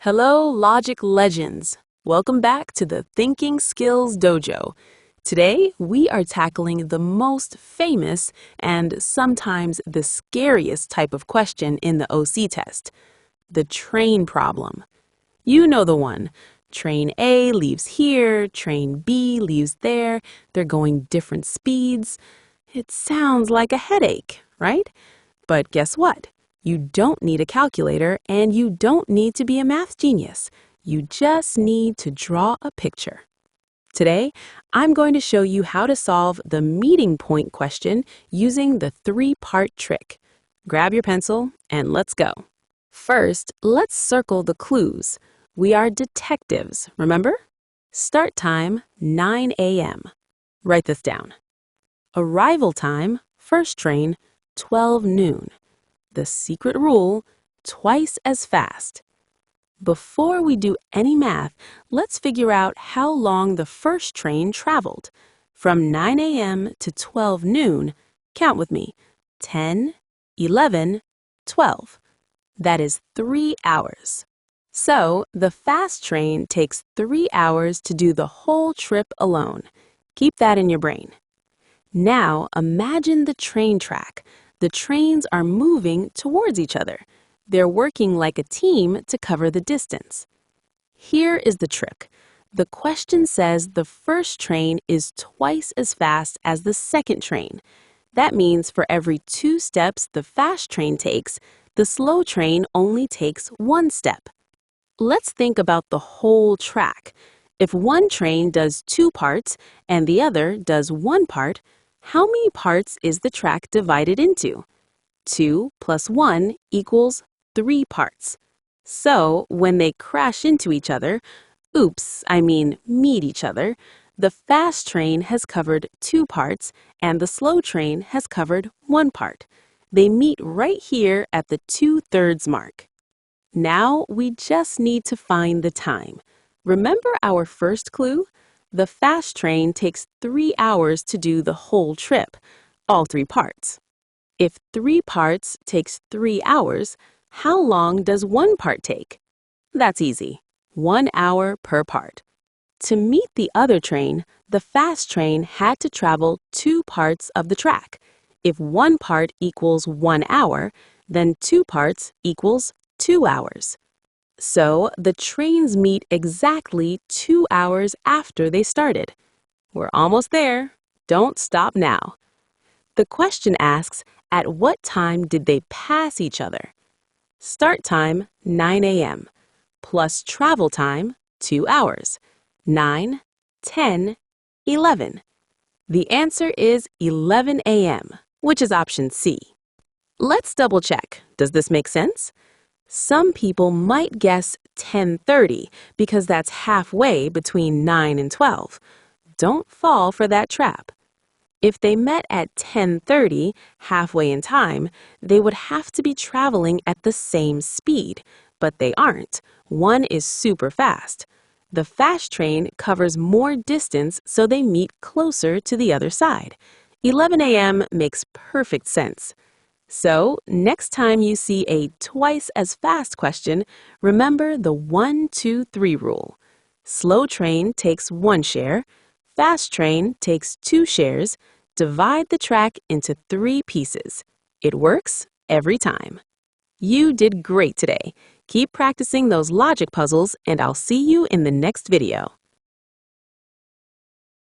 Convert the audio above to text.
Hello, Logic Legends. Welcome back to the Thinking Skills Dojo. Today, we are tackling the most famous and sometimes the scariest type of question in the OC test, the train problem. You know the one. Train A leaves here, train B leaves there, they're going different speeds. It sounds like a headache, right? But guess what? You don't need a calculator and you don't need to be a math genius. You just need to draw a picture. Today, I'm going to show you how to solve the meeting point question using the three-part trick. Grab your pencil and let's go. First, let's circle the clues. We are detectives, remember? Start time, 9 a.m. Write this down. Arrival time, first train, 12 noon. The secret rule, twice as fast. Before we do any math, let's figure out how long the first train traveled. From 9 a.m. to 12 noon, count with me, 10, 11, 12. That is 3 hours. So, the fast train takes 3 hours to do the whole trip alone. Keep that in your brain. Now, imagine the train track. The trains are moving towards each other. They're working like a team to cover the distance. Here is the trick. The question says the first train is twice as fast as the second train. That means for every 2 steps the fast train takes, the slow train only takes 1 step. Let's think about the whole track. If one train does 2 parts and the other does 1 part, how many parts is the track divided into? 2 plus 1 equals 3 parts. So, when they crash into each other, meet each other, the fast train has covered 2 parts and the slow train has covered 1 part. They meet right here at the 2/3 mark. Now, we just need to find the time. Remember our first clue? The fast train takes 3 hours to do the whole trip, all 3 parts. If 3 parts takes 3 hours, how long does 1 part take? That's easy, 1 hour per part. To meet the other train, the fast train had to travel 2 parts of the track. If 1 part equals 1 hour, then 2 parts equals 2 hours. So, the trains meet exactly 2 hours after they started. We're almost there. Don't stop now. The question asks, at what time did they pass each other? Start time, 9 a.m., plus travel time, 2 hours. 9, 10, 11. The answer is 11 a.m., which is option C. Let's double check. Does this make sense? Some people might guess 10:30 because that's halfway between 9 and 12. Don't fall for that trap. If they met at 10:30, halfway in time, they would have to be traveling at the same speed, but they aren't. One is super fast. The fast train covers more distance, so they meet closer to the other side. 11 a.m. makes perfect sense. So, next time you see a twice as fast question, remember the 1, 2, 3 rule. Slow train takes 1 share, fast train takes 2 shares, divide the track into 3 pieces. It works every time. You did great today. Keep practicing those logic puzzles and I'll see you in the next video.